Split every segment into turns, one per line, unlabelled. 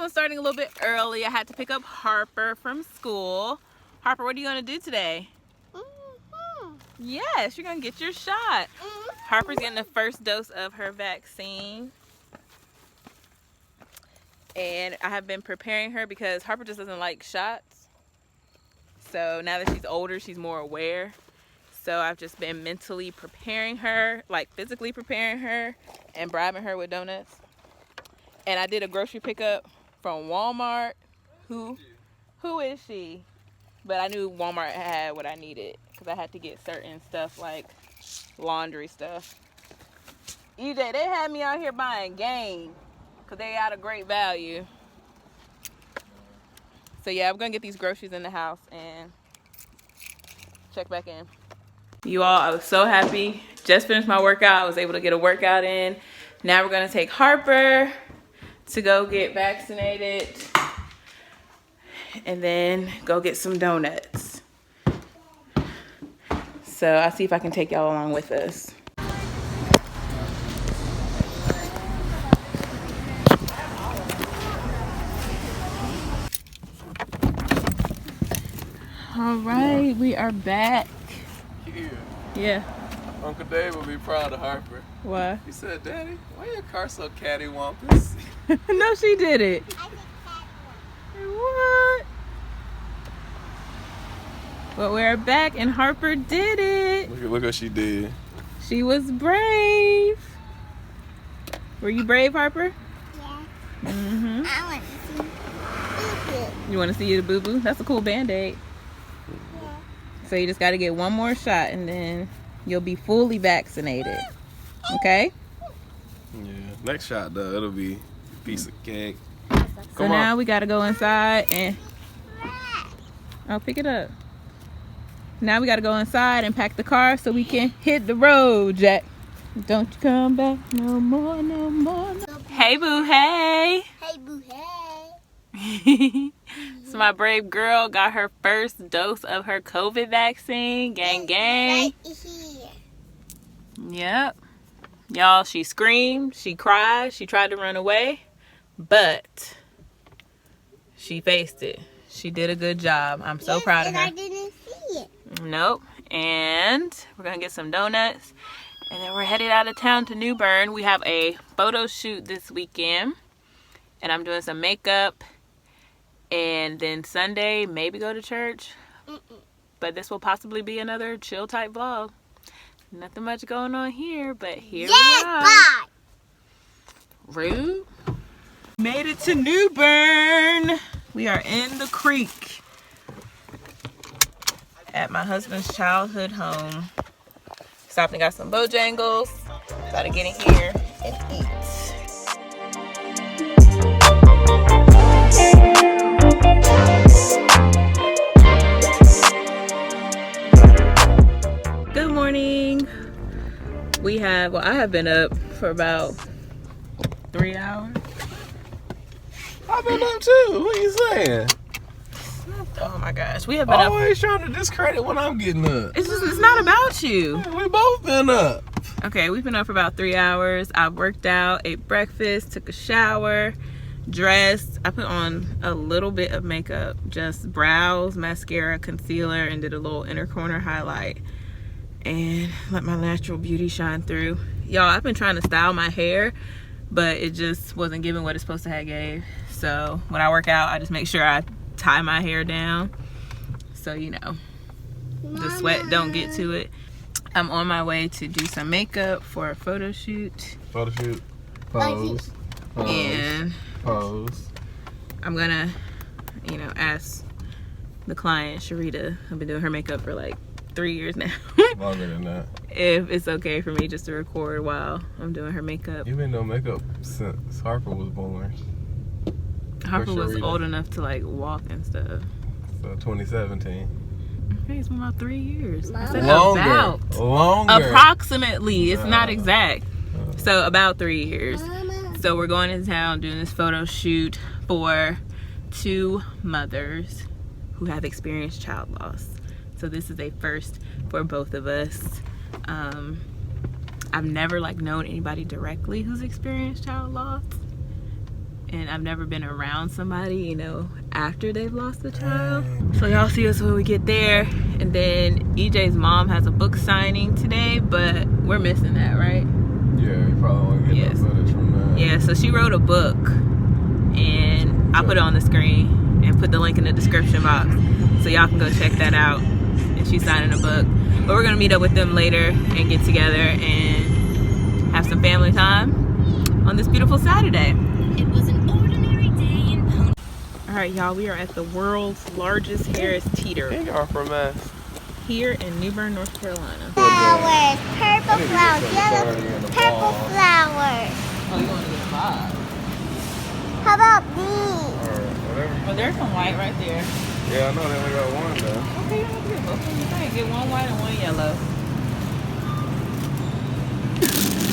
Starting a little bit early. I had to pick up Harper from school. Harper, what are you going to do today? Yes, you're going to get your shot. Harper's getting the first dose of her vaccine. And I have been preparing her because Harper just doesn't like shots. So now that she's older, she's more aware. So I've just been mentally preparing her, like physically preparing her and bribing her with donuts. And I did a grocery pickup from Walmart. Who is she? But I knew Walmart had what I needed because I had to get certain stuff like laundry stuff. EJ, they had me out here buying game because they out of great value. So yeah, I'm gonna get these groceries in the house and check back in. You all, I was so happy. Just finished my workout. I was able to get a workout in. Now we're gonna take Harper to go get vaccinated and then go get some donuts. So I'll see if I can take y'all along with us. All right, we are back. Yeah.
Uncle Dave will be proud of Harper.
Why?
He said, Daddy, why your car so cattywampus?
No, she did it. What? But we're back and Harper did it.
Look what she did.
She was brave. Were you brave, Harper?
Yeah.
Mm-hmm.
I want to see boo-boo.
You want to see the boo-boo? That's a cool Band-Aid.
Yeah.
So you just got to get one more shot and then you'll be fully vaccinated. Okay?
Yeah. Next shot, though, it'll be a piece of cake.
So now we got to go inside and... I'll pick it up. Now we got to go inside and pack the car so we can hit the road, Jack. Don't you come back no more, no more. No. Hey, boo, hey.
Hey, boo, hey.
So my brave girl got her first dose of her COVID vaccine. Gang, gang.
Right here.
Yep. Y'all, she screamed, she cried, she tried to run away, but she faced it. She did a good job. I'm so proud of her.
I didn't see it.
Nope. And we're going to get some donuts. And then we're headed out of town to New Bern. We have a photo shoot this weekend. And I'm doing some makeup. And then Sunday, maybe go to church. But this will possibly be another chill type vlog. Nothing much going on here, but here we are.
Bye.
Rude. Made it to New Bern. We are in the creek at my husband's childhood home. Stopped and got some Bojangles. Gotta get in here and eat. Good morning. I have been up for about 3 hours.
I've been up too. What are you saying?
Oh my gosh, we have been
Always trying to discredit when I'm getting up.
It's not about you.
Yeah, we both been up.
Okay, we've been up for about 3 hours. I worked out, ate breakfast, took a shower, dressed. I put on a little bit of makeup, just brows, mascara, concealer, and did a little inner corner highlight. And let my natural beauty shine through. Y'all, I've been trying to style my hair, but it just wasn't giving what it's supposed to have gave. So when I work out, I just make sure I tie my hair down so you know the sweat don't get to it. I'm on my way to do some makeup for a photo shoot.
Photo shoot. Pose.
And
Pose.
I'm gonna, ask the client, Sharita, I've been doing her makeup for like 3 years now.
Longer than that.
If it's okay for me just to record while I'm doing her makeup.
You've been doing makeup since Harper was born.
Harper was old enough to like walk and stuff.
So 2017.
Okay, it's been about 3 years. I said
Longer.
approximately. It's not exact. So about 3 years. So we're going into town doing this photo shoot for 2 mothers who have experienced child loss. So this is a first for both of us. I've never known anybody directly who's experienced child loss, and I've never been around somebody, you know, after they've lost a child. So y'all see us when we get there. And then EJ's mom has a book signing today, but we're missing that, right?
Yeah, you probably want to get no footage from that.
Yeah, so she wrote a book, and I'll put it on the screen and put the link in the description box so y'all can go check that out. And she's signing a book. But we're gonna meet up with them later and get together and have some family time on this beautiful Saturday.
It was an ordinary day in Pony.
Alright, y'all, we are at the world's largest Harris teeter
Ain't y'all from us?
here in New Bern, North Carolina.
Flowers, purple flowers, yellow, purple flowers.
Oh, you want to get a vibe?
How about these?
Alright, whatever.
Well, there's some white right there.
Yeah, I know they only got one though.
Okay, you don't have to get both of them. You can get one white and one yellow.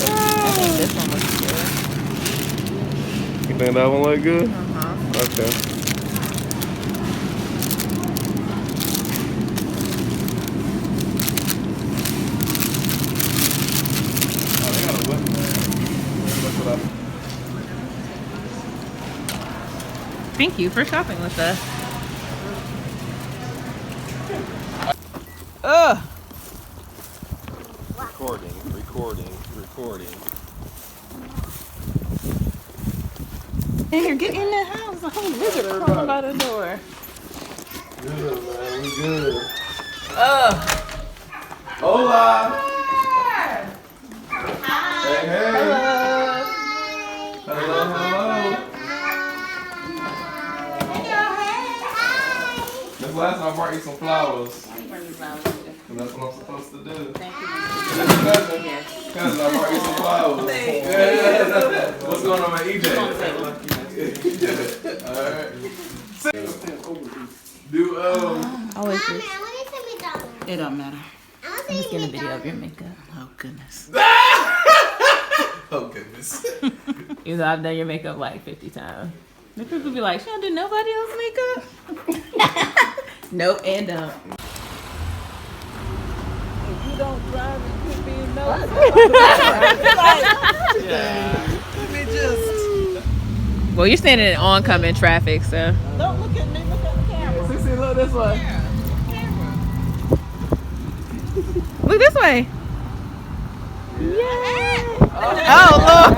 I think this one looks good.
You think that one look good?
Uh-huh.
Okay. Oh, they got a whip there. That's what
Thank you for shopping with us. Ugh.
Recording.
Here, get in the house. A whole lizard crawling by the door.
Good, man. We good.
Ugh.
Hola. Hey, hey. Hello, hello. This last time I brought you some flowers. And that's what I'm supposed to do.
Thank you.
Cousin, I brought you some flowers. Yeah. What's going on with EJ? Alright. Do
Always
Mommy,
do.
I want to see McDonald's.
It don't matter.
I want
I'm just
to see
getting a video of your
McDonald's.
makeup. Oh, goodness.
Oh goodness.
You know, I've done your makeup like 50 times. The people be like, she don't do nobody else's makeup? Nope, and don't. If you don't drive, it could be no. Well, you're standing in oncoming traffic, so.
Don't look at me, look at the camera.
Sissy, look this way.
Look this way. Yeah. Oh, look.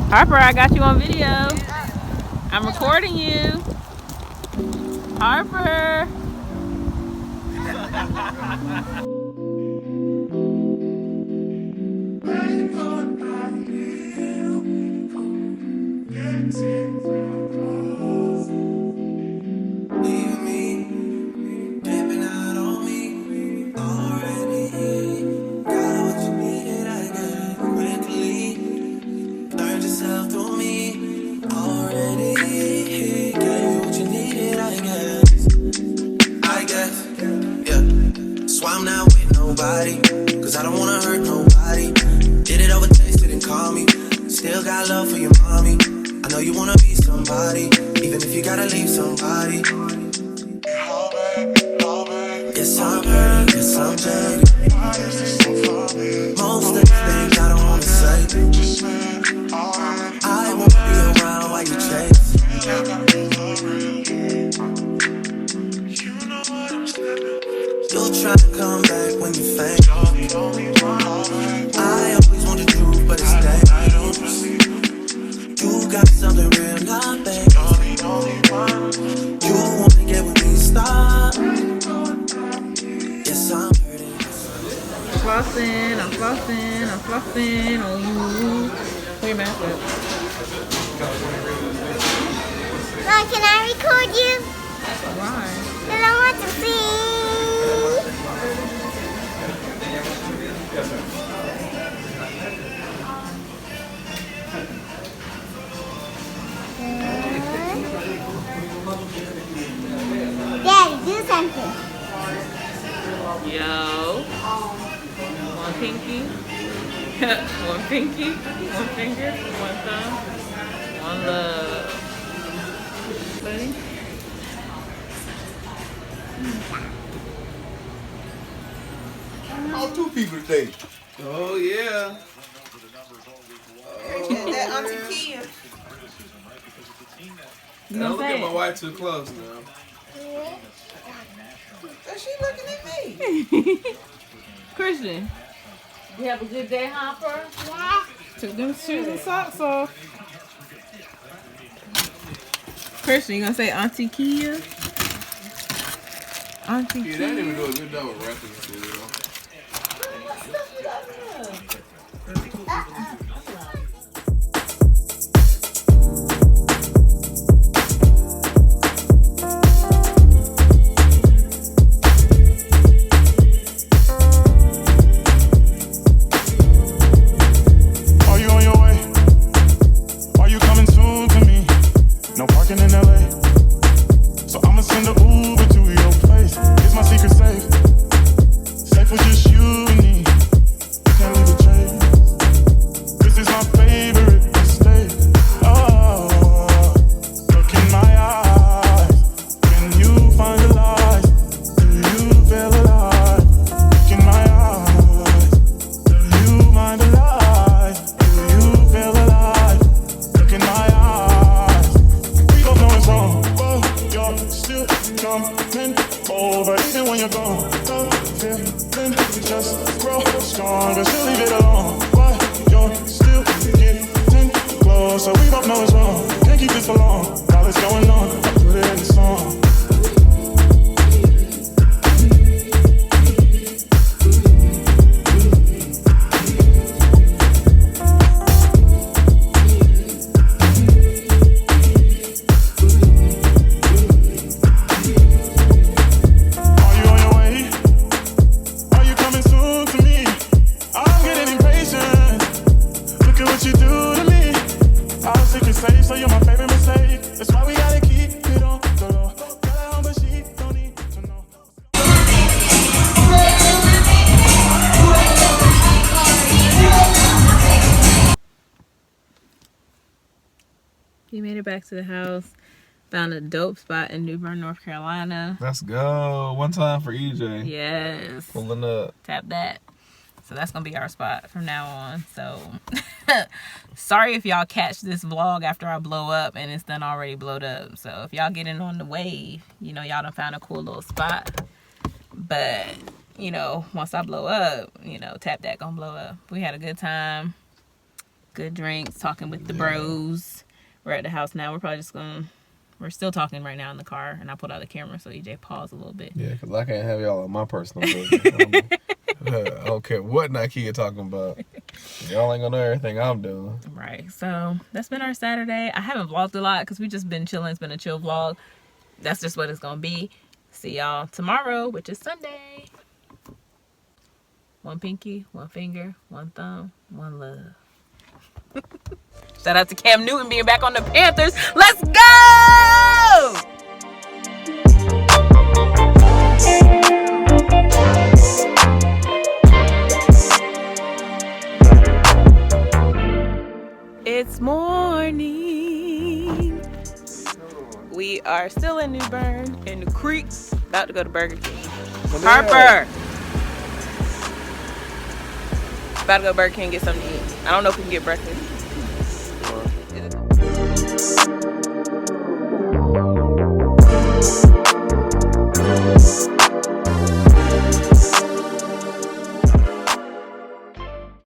Harper, I got you on video. I'm recording you. Harper.
I'm not with nobody, cause I don't wanna hurt nobody. Did it over text, didn't call me. Still got love for your mommy. I know you wanna be somebody, even if you gotta leave somebody. Yes, I'm hurt, yes, I'm jaded. Most of the things I don't wanna say. I won't be around while you chase. You'll try to come back when you faint. I always want the truth, but it's dangerous. You got something real, not fake. You wanna get with me, stop. Yes, I'm hurting.
I'm flossing on you. Where your mask at?
Mom, can I record you?
Why?
Because I want to see.
Yo. One pinky. One pinky. One finger. One thumb. One love. Buddy.
Oh, 2 people today.
Oh yeah.
That Auntie Kia.
Don't look at my wife too close now.
Is she looking at me?
Christian.
You have a good day, Hopper?
Yeah.
Took them shoes and socks off. Christian, you gonna say Auntie Kia? Auntie
Yeah,
Kia.
they didn't even do a good job of wrapping this video.
Are you on your way? Are you coming soon to me? No parking in LA. So I'ma send a Uber to your place. Is my secret safe? Safe with just you and me. Can't leave a trace. This is my favorite mistake. Oh, look in my eyes. Can you find the lies? Do you feel alive? Look in my eyes. Do you mind the lies? Do you feel alive? Look in my eyes. We both know it's wrong. Well, you're still coming over, even when you're gone. The feeling just grow stronger. Still leave it alone. But you're still getting closer. We both know it's wrong. Can't keep this for long. While it's going on, I put it in the song. Are you on your way? Are you coming soon to me? I'm getting impatient. Look at what you do to me. I was thinking safe, so you're my favorite mistake. That's why we gotta keep it on the low. Got her home, but she don't need to know.
He made it back to the house. Found a dope spot in New Bern, North Carolina.
Let's go. One time for EJ.
Yes.
Pulling up.
Tap that. So that's gonna be our spot from now on. So sorry if y'all catch this vlog after I blow up and it's done already blowed up. So if y'all get in on the wave, you know, y'all done found a cool little spot. But, you know, once I blow up, you know, Tap That gonna blow up. We had a good time. Good drinks, talking with the bros. We're at the house now. We're probably just gonna, we're still talking right now in the car, and I pulled out the camera so EJ paused a little bit.
Yeah, because I can't have y'all on my personal business. I don't care what Nikea talking about. Y'all ain't gonna know everything I'm doing.
Right. So that's been our Saturday. I haven't vlogged a lot because we just been chilling. It's been a chill vlog. That's just what it's gonna be. See y'all tomorrow, which is Sunday. One pinky, one finger, one thumb, one love. Shout out to Cam Newton being back on the Panthers. Let's go! It's morning. We are still in New Bern, in the creek, about to go to Burger King. Harper! About to go to Burger King and get something to eat. I don't know if we can get breakfast.